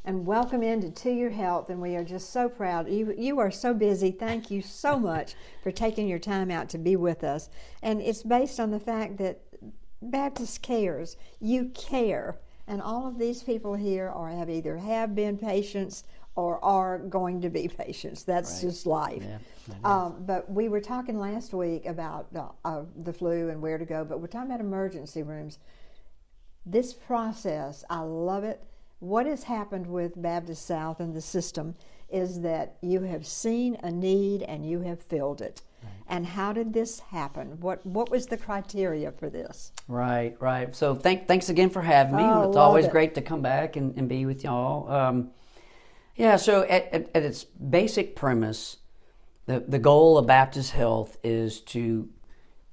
and welcome into To Your Health. And we are just so proud. You are so busy. Thank you so much for taking your time out to be with us. And it's based on the fact that Baptist cares. You care. And all of these people here have been patients or are going to be patients. That's right. just life. Yeah, but we were talking last week about the flu and where to go, but we're talking about emergency rooms. This process, I love it. What has happened with Baptist South and the system is that you have seen a need and you have filled it. Right. And how did this happen? What was the criteria for this? Right. So thanks again for having me. It's always great to come back and be with y'all. So at its basic premise, the goal of Baptist Health is to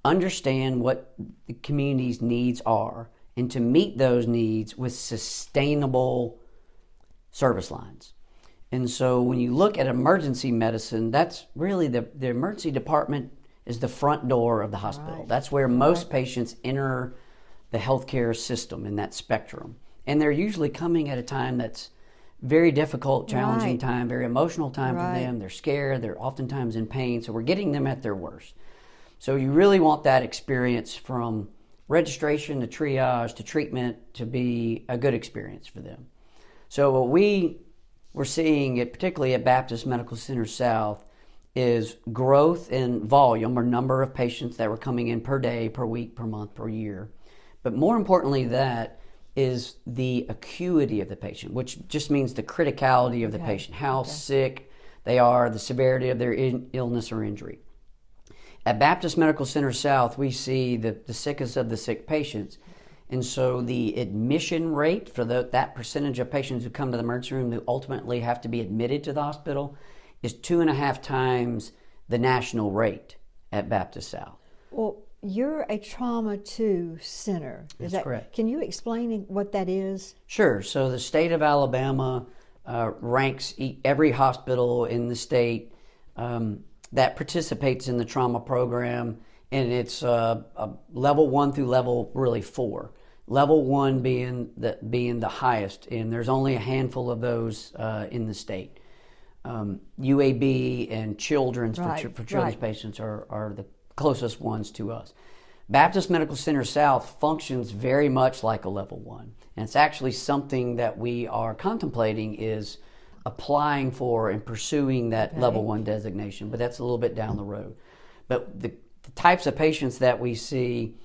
understand what the community's needs are and to meet those needs with sustainable service lines. And so when you look at emergency medicine, that's really the emergency department is the front door of the hospital. Right. That's where most patients enter the healthcare system in that spectrum. And they're usually coming at a time that's very difficult, challenging time, very emotional time for them. They're scared, they're oftentimes in pain, so we're getting them at their worst. So you really want that experience from registration to triage to treatment to be a good experience for them. So what we were seeing, particularly at Baptist Medical Center South, is growth in volume or number of patients that were coming in per day, per week, per month, per year. But more importantly, that is the acuity of the patient, which just means the criticality of the patient, how sick they are, the severity of their illness or injury. At Baptist Medical Center South, we see the sickest of the sick patients. And so the admission rate for that percentage of patients who come to the emergency room who ultimately have to be admitted to the hospital is 2.5 times the national rate at Baptist South. Well, you're a trauma 2 center. That's correct. Can you explain what that is? Sure. So the state of Alabama ranks every hospital in the state that participates in the trauma program, and it's level 1 through level 4. Level 1 being the highest, and there's only a handful of those in the state. UAB and children's for children's patients are the closest ones to us. Baptist Medical Center South functions very much like a level 1, and it's actually something that we are contemplating is applying for and pursuing that level 1 designation, but that's a little bit down the road. But the types of patients that we see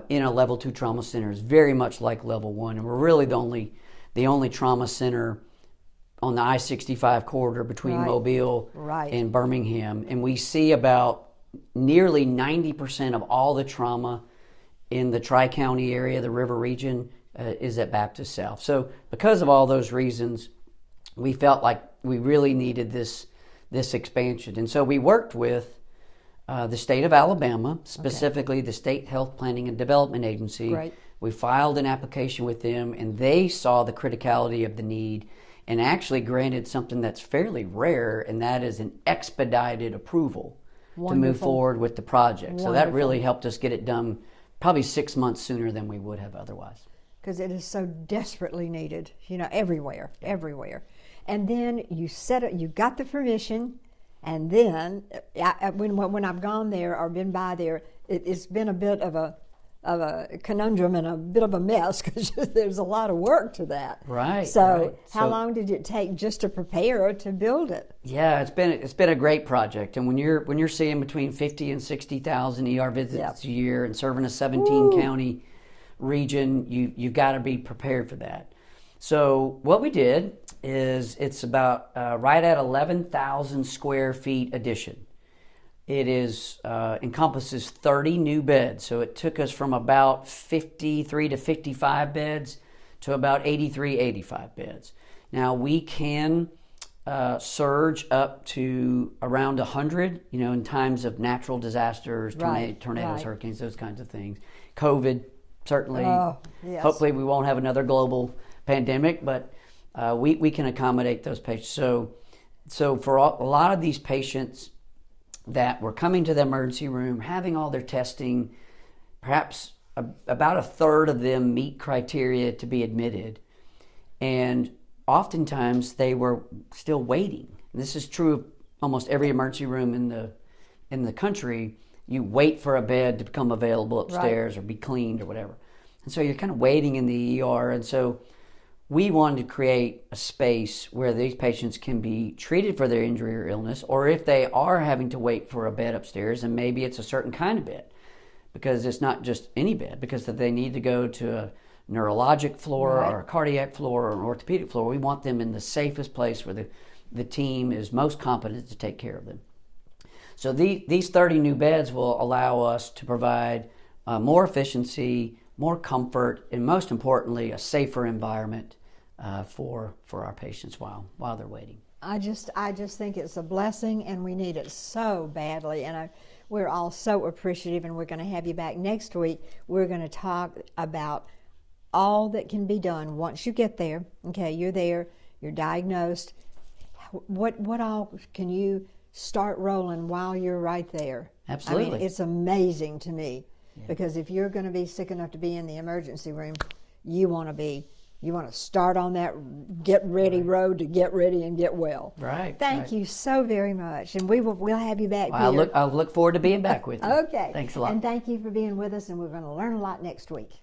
in a level 2 trauma center is very much like level 1, and we're really the only trauma center on the I-65 corridor between Mobile and Birmingham, and we see about nearly 90% of all the trauma in the Tri-County area, the river region, is at Baptist South. So because of all those reasons, we felt like we really needed this expansion. And so we worked with the state of Alabama, specifically the State Health Planning and Development Agency. Right. We filed an application with them, and they saw the criticality of the need and actually granted something that's fairly rare, and that is an expedited approval to move forward with the project. So that really helped us get it done probably 6 months sooner than we would have otherwise. Because it is so desperately needed, everywhere. And then you got the permission, and then when I've gone there or been by there, it's been a bit of a conundrum and a bit of a mess because there's a lot of work to that. Right. So how long did it take just to prepare or to build it? Yeah, it's been a great project. And when you're seeing between 50 and 60,000 ER visits a year and serving a 17 county region, you've got to be prepared for that. So what we did is it's about right at 11,000 square feet addition. It encompasses 30 new beds. So it took us from about 53 to 55 beds to about 83, 85 beds. Now we can surge up to around 100, in times of natural disasters, tornadoes, hurricanes, those kinds of things. COVID, certainly. Hopefully we won't have another global pandemic, but we can accommodate those patients. So for a lot of these patients that were coming to the emergency room, having all their testing, perhaps about a third of them meet criteria to be admitted. And oftentimes they were still waiting. And this is true of almost every emergency room in the country. You wait for a bed to become available upstairs or be cleaned or whatever. And so you're kind of waiting in the ER. And so we wanted to create a space where these patients can be treated for their injury or illness, or if they are having to wait for a bed upstairs, and maybe it's a certain kind of bed, because it's not just any bed, because if they need to go to a neurologic floor or a cardiac floor or an orthopedic floor, we want them in the safest place where the team is most competent to take care of them. So these 30 new beds will allow us to provide more efficiency, more comfort, and most importantly, a safer environment for our patients while they're waiting. I just think it's a blessing, and we need it so badly. And we're all so appreciative, and we're going to have you back next week. We're going to talk about all that can be done once you get there. Okay, you're there, you're diagnosed. What all can you start rolling while you're right there? Absolutely. I mean, it's amazing to me, because if you're going to be sick enough to be in the emergency room, you want to start on that get ready road to get ready and get well. Right. Thank you so very much, and we'll have you back. Well, Peter. I'll look forward to being back with you. Okay. Thanks a lot. And thank you for being with us, and we're going to learn a lot next week.